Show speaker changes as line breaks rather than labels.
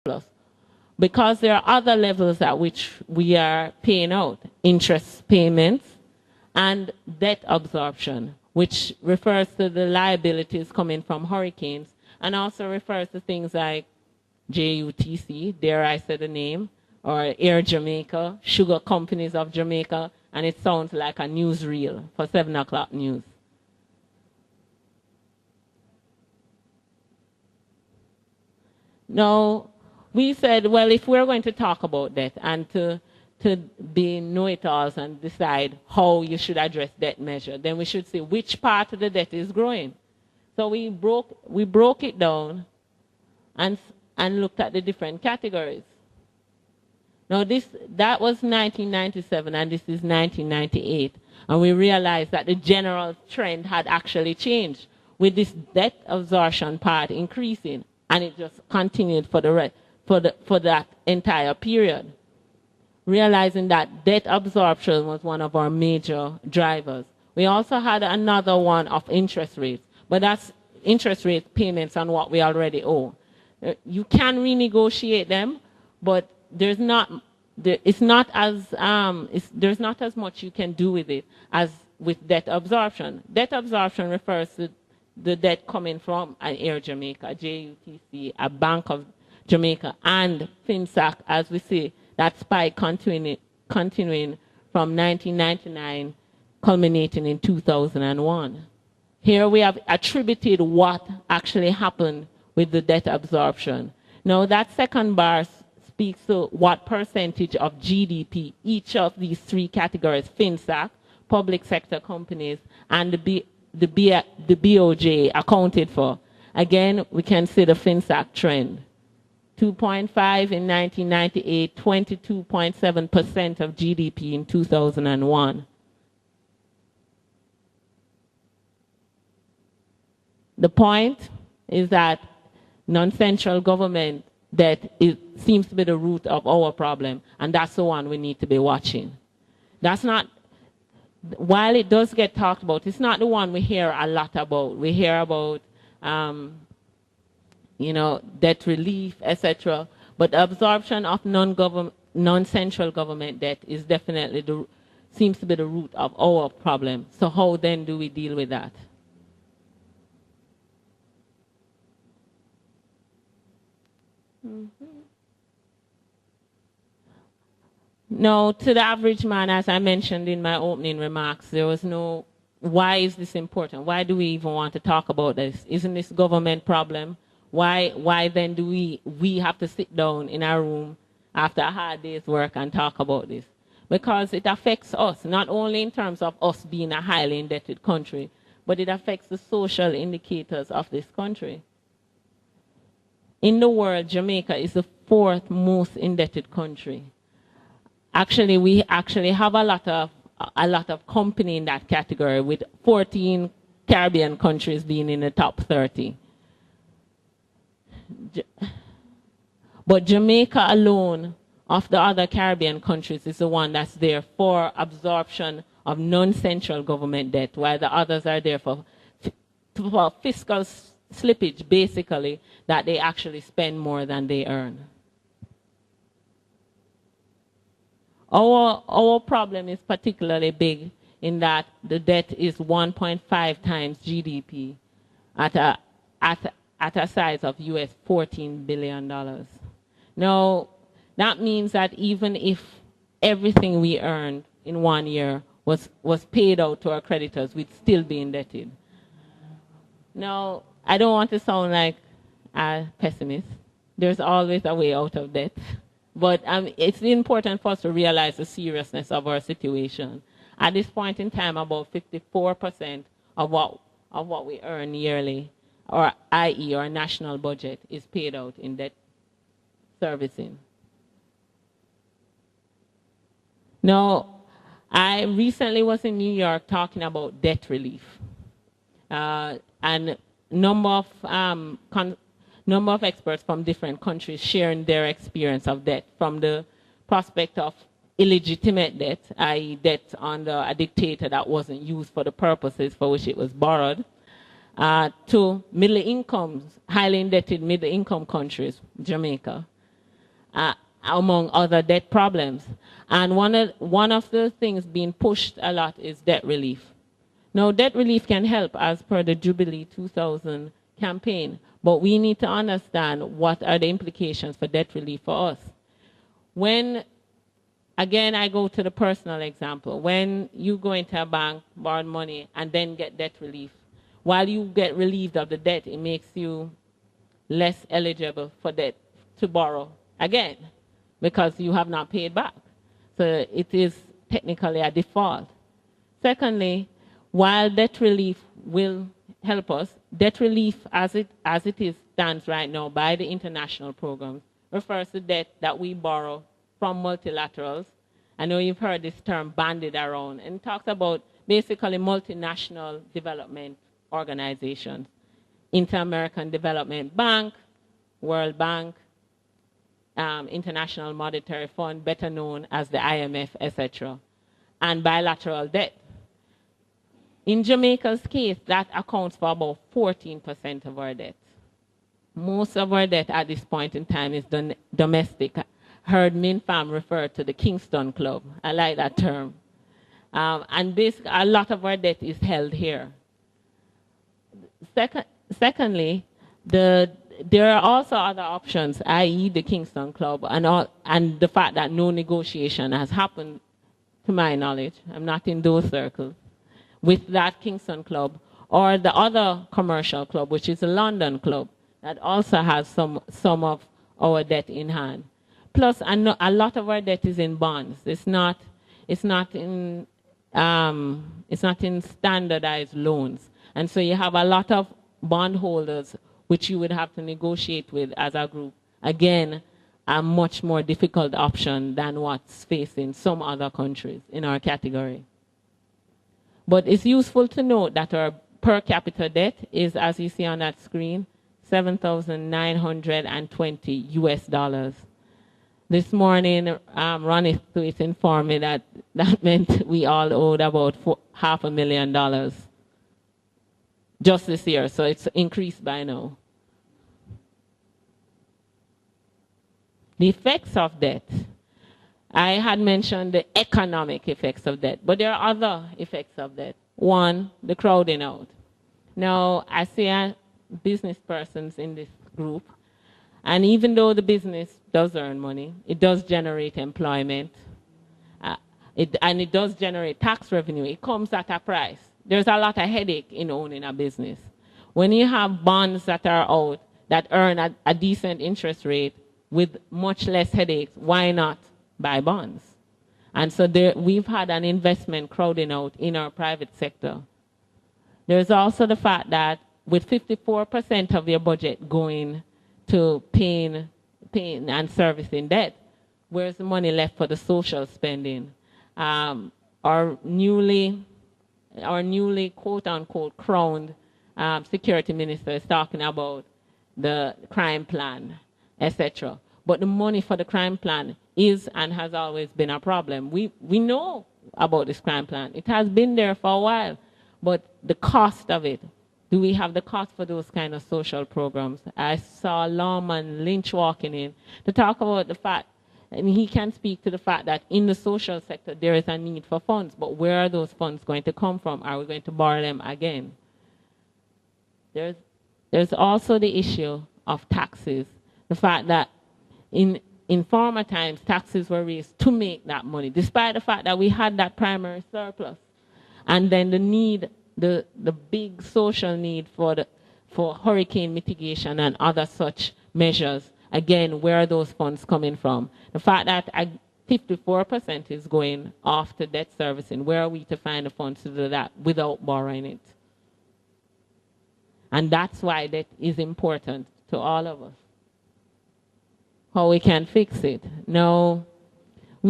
surplus. Because there are other levels at which we are paying out, interest payments and debt absorption, which refers to the liabilities coming from hurricanes and also refers to things like JUTC, dare I say the name, or Air Jamaica, Sugar Companies of Jamaica, and it sounds like a newsreel for 7 o'clock news. Now, we said, well, if we're going to talk about debt and to be know-it-alls and decide how you should address debt measure, then we should see which part of the debt is growing. So we broke it down and looked at the different categories. Now that was 1997 and this is 1998. And we realized that the general trend had actually changed with this debt absorption part increasing, and it just continued for that entire period. Realizing that debt absorption was one of our major drivers. We also had another one of interest rates, but that's interest rate payments on what we already owe. You can renegotiate them, but there's not as much you can do with it as with debt absorption. Debt absorption refers to the debt coming from an Air Jamaica, JUTC, a Bank of Jamaica, and FinSAC, as we see that spike continuing from 1999, culminating in 2001. Here we have attributed what actually happened with the debt absorption. Now that second bar speaks to what percentage of GDP each of these three categories, FinSAC, public sector companies, and the BOJ accounted for. Again, we can see the FinSAC trend. 2.5 in 1998, 22.7% of GDP in 2001. The point is that non-central government debt seems to be the root of our problem, and that's the one we need to be watching. That's not, while it does get talked about, it's not the one we hear a lot about. We hear about debt relief, etc. But the absorption of non-central government debt is definitely seems to be the root of our problem. So how then do we deal with that? Now, to the average man, as I mentioned in my opening remarks, there was no, why is this important? Why do we even want to talk about this? Isn't this a government problem? Why then do we have to sit down in our room after a hard day's work and talk about this? Because it affects us, not only in terms of us being a highly indebted country, but it affects the social indicators of this country. In the world, Jamaica is the 4th most indebted country. Actually, we actually have a lot of company in that category, with 14 Caribbean countries being in the top 30. But Jamaica alone, of the other Caribbean countries, is the one that's there for absorption of non-central government debt, while the others are there for fiscal slippage, basically, that they actually spend more than they earn. Our problem is particularly big in that the debt is 1.5 times GDP at a size of US $14 billion. Now, that means that even if everything we earned in 1 year was paid out to our creditors, we'd still be indebted. Now, I don't want to sound like a pessimist. There's always a way out of debt. But it's important for us to realize the seriousness of our situation. At this point in time, about 54% of what we earn yearly, or i.e. our national budget, is paid out in debt servicing. Now, I recently was in New York talking about debt relief. And number of experts from different countries sharing their experience of debt, from the prospect of illegitimate debt, i.e. debt under a dictator that wasn't used for the purposes for which it was borrowed, to middle incomes, highly indebted middle income countries, Jamaica, among other debt problems. And one of the things being pushed a lot is debt relief. Now, debt relief can help as per the Jubilee 2000 campaign, but we need to understand what are the implications for debt relief for us. When, again, I go to the personal example. When you go into a bank, borrow money, and then get debt relief, while you get relieved of the debt, it makes you less eligible for debt to borrow again because you have not paid back. So it is technically a default. Secondly, while debt relief will help us, debt relief as it stands right now by the international programs refers to debt that we borrow from multilaterals. I know you've heard this term bandied around, and talks about basically multinational development organizations. Inter-American Development Bank, World Bank, International Monetary Fund, better known as the IMF, etc., and bilateral debt. In Jamaica's case, that accounts for about 14% of our debt. Most of our debt at this point in time is domestic. I heard MinFam refer to the Kingston Club. I like that term. And basically, a lot of our debt is held here. Secondly, there are also other options, i.e. the Kingston Club, and the fact that no negotiation has happened, to my knowledge. I'm not in those circles. With that Kingston Club, or the other commercial club, which is the London Club, that also has some of our debt in hand. Plus, a lot of our debt is in bonds. It's not in standardized loans. And so you have a lot of bondholders which you would have to negotiate with as a group. Again, a much more difficult option than what's facing some other countries in our category. But it's useful to note that our per capita debt is, as you see on that screen, $7,920 US. This morning, Ronnie Thwait informed me that meant we all owed about $500,000 just this year, so it's increased by now. The effects of debt. I had mentioned the economic effects of debt, but there are other effects of debt. One, the crowding out. Now, I see business persons in this group, and even though the business does earn money, it does generate employment, and it does generate tax revenue. It comes at a price. There's a lot of headache in owning a business. When you have bonds that are out that earn a decent interest rate with much less headaches, why not buy bonds? And so we've had an investment crowding out in our private sector. There's also the fact that with 54% of your budget going to paying and servicing debt, where's the money left for the social spending? Our newly quote-unquote crowned security minister is talking about the crime plan, etc. But the money for the crime plan is and has always been a problem. We know about this crime plan. It has been there for a while. But the cost of it, do we have the cost for those kind of social programs? I saw Lawman Lynch walking in to talk about the fact, and he can speak to the fact that in the social sector there is a need for funds, but where are those funds going to come from? Are we going to borrow them again? There's also the issue of taxes. The fact that in former times, taxes were raised to make that money, despite the fact that we had that primary surplus. And then the big social need for hurricane mitigation and other such measures. Again, where are those funds coming from? The fact that 54% is going off to debt servicing, where are we to find the funds to do that without borrowing it? And that's why debt is important to all of us. How we can fix it. Now,